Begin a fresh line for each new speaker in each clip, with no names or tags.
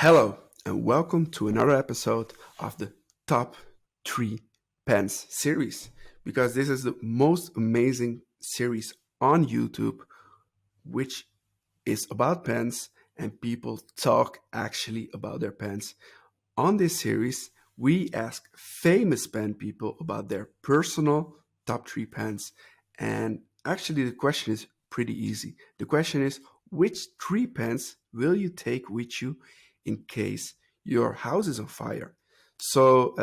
Hello, and welcome to another episode of the Top 3 Pens series. Because this is the most amazing series on YouTube, which is about pens, and people talk actually about their pens. On this series, we ask famous pen people about their personal top 3 pens. And actually, the question is pretty easy. The question is, which 3 pens will you take with you in case your house is on fire? So,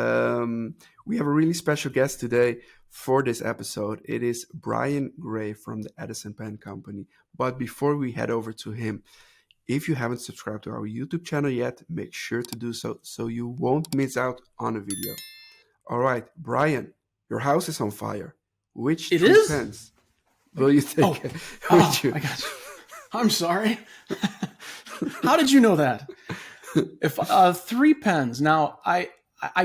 we have a really special guest today for this episode. It is Brian Gray from the Edison Pen Company. But before we head over to him, if you haven't subscribed to our YouTube channel yet, make sure to do so you won't miss out on a video. All right, Brian, your house is on fire. Which
It
3
is?
pens will you take
Oh,
with you?
I got you. I'm sorry. How did you know that? If 3 pens. Now, I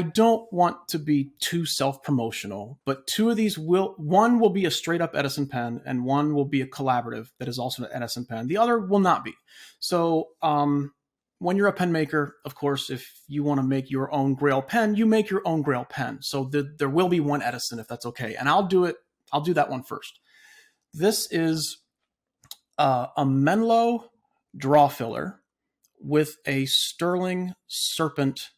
don't want to be too self-promotional, but 2 of these one will be a straight up Edison pen and one will be a collaborative that is also an Edison pen. The other will not be. So when you're a pen maker, of course, if you want to make your own Grail pen, you make your own Grail pen. So there will be one Edison if that's okay. And I'll do that one first. This is a Menlo draw filler with a sterling serpent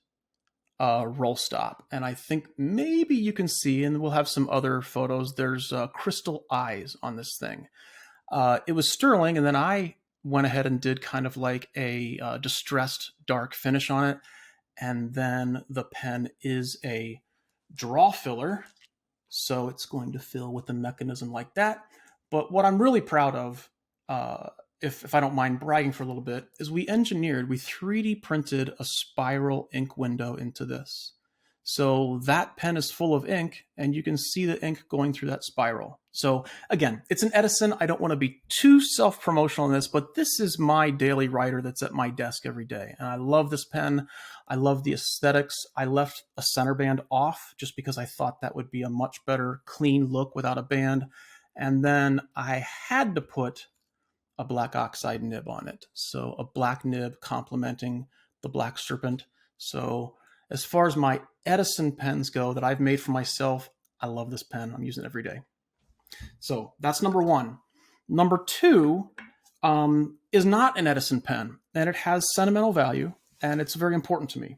roll stop. And I think maybe you can see, and we'll have some other photos, there's crystal eyes on this thing. It was sterling, and then I went ahead and did kind of like a distressed dark finish on it. And then the pen is a draw filler, so it's going to fill with a mechanism like that. But what I'm really proud of, if I don't mind bragging for a little bit, is we 3D printed a spiral ink window into this. So that pen is full of ink, and you can see the ink going through that spiral. So again, it's an Edison. I don't want to be too self-promotional in this, but this is my daily writer that's at my desk every day. And I love this pen. I love the aesthetics. I left a center band off just because I thought that would be a much better clean look without a band. And then I had to put a black oxide nib on it. So a black nib complementing the black serpent. So as far as my Edison pens go that I've made for myself, I love this pen. I'm using it every day. So that's number 1. Number 2 is not an Edison pen, and it has sentimental value, and it's very important to me.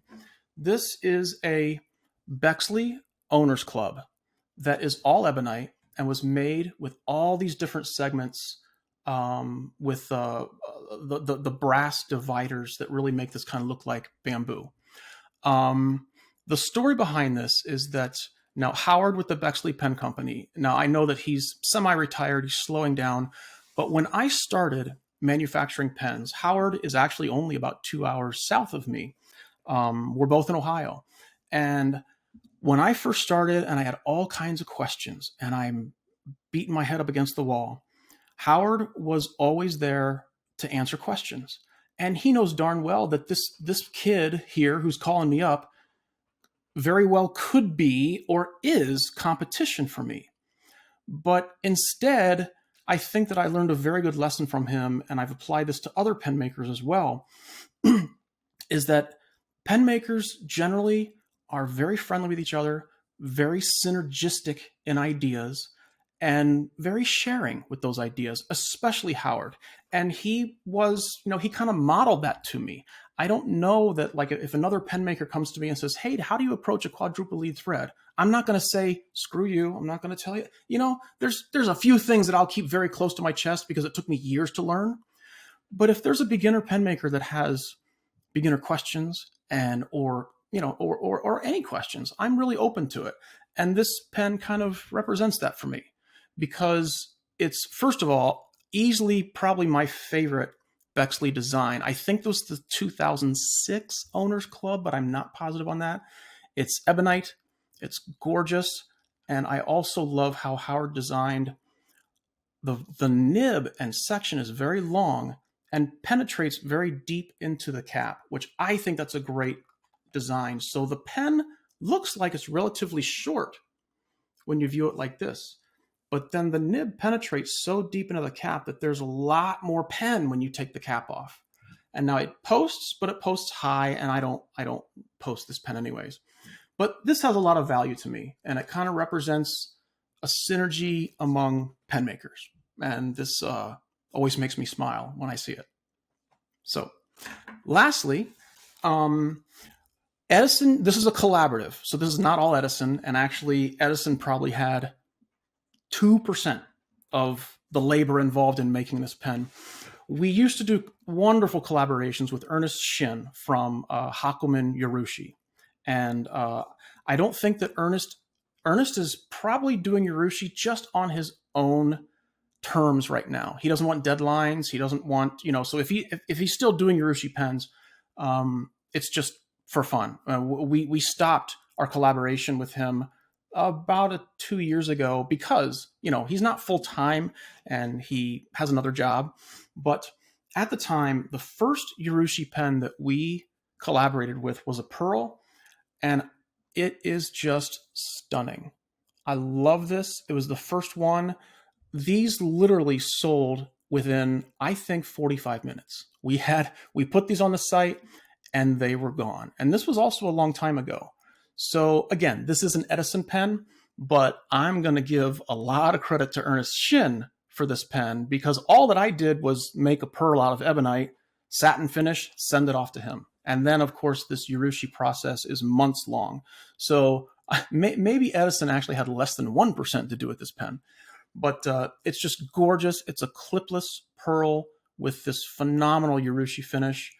This is a Bexley Owners Club that is all ebonite and was made with all these different segments with the brass dividers that really make this kind of look like bamboo. The story behind this is that now Howard with the Bexley Pen Company, now I know that he's semi-retired, he's slowing down, but when I started manufacturing pens, Howard is actually only about 2 hours south of me. We're both in Ohio. And when I first started and I had all kinds of questions and I'm beating my head up against the wall, Howard was always there to answer questions. And he knows darn well that this kid here who's calling me up very well could be or is competition for me. But instead, I think that I learned a very good lesson from him, and I've applied this to other pen makers as well, is that pen makers generally are very friendly with each other, very synergistic in ideas, and very sharing with those ideas, especially Howard. And he was, he kind of modeled that to me. I don't know that, like, if another pen maker comes to me and says, hey, how do you approach a quadruple lead thread? I'm not going to say, screw you. I'm not going to tell you. There's a few things that I'll keep very close to my chest because it took me years to learn. But if there's a beginner pen maker that has beginner questions or any questions, I'm really open to it. And this pen kind of represents that for me because it's, first of all, easily probably my favorite Bexley design. I think this was the 2006 Owners Club, but I'm not positive on that. It's ebonite, it's gorgeous, and I also love how Howard designed the nib and section is very long and penetrates very deep into the cap, which I think that's a great design. So the pen looks like it's relatively short when you view it like this. But then the nib penetrates so deep into the cap that there's a lot more pen when you take the cap off. and now it posts, but it posts high, and I don't post this pen anyways. But this has a lot of value to me, and it kind of represents a synergy among pen makers, and this always makes me smile when I see it. So, lastly, Edison, this is a collaborative, so this is not all Edison, and actually Edison probably had 2% of the labor involved in making this pen. We used to do wonderful collaborations with Ernest Shinn from Hakumen Urushi. And I don't think that Ernest is probably doing Urushi just on his own terms right now. He doesn't want deadlines. He doesn't want, so if he's still doing Urushi pens, it's just for fun. We stopped our collaboration with him about 2 years ago because, he's not full time and he has another job. But at the time, the first Urushi pen that we collaborated with was a Pearl, and it is just stunning. I love this. It was the first one. These literally sold within, I think, 45 minutes. We put these on the site and they were gone. And this was also a long time ago. So again, this is an Edison pen, but I'm going to give a lot of credit to Ernest Shinn for this pen because all that I did was make a pearl out of ebonite, satin finish, send it off to him. And then, of course, this Urushi process is months long. So maybe Edison actually had less than 1% to do with this pen. But it's just gorgeous. It's a clipless pearl with this phenomenal Urushi finish.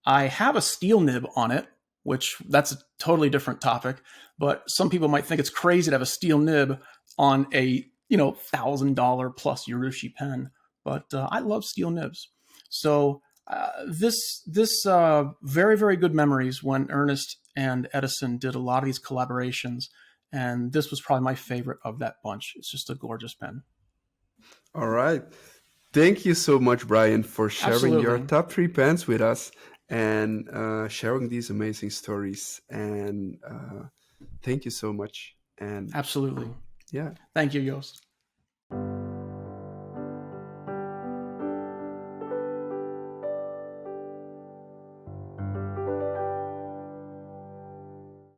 I have a steel nib on it, which that's a totally different topic. But some people might think it's crazy to have a steel nib on a $1,000 plus Urushi pen. But I love steel nibs. So this very, very good memories when Ernest and Edison did a lot of these collaborations. And this was probably my favorite of that bunch. It's just a gorgeous pen.
All right. Thank you so much, Brian, for sharing your top 3 pens with us and sharing these amazing stories. And thank you so much. And
absolutely.
Yeah.
Thank you, Joost.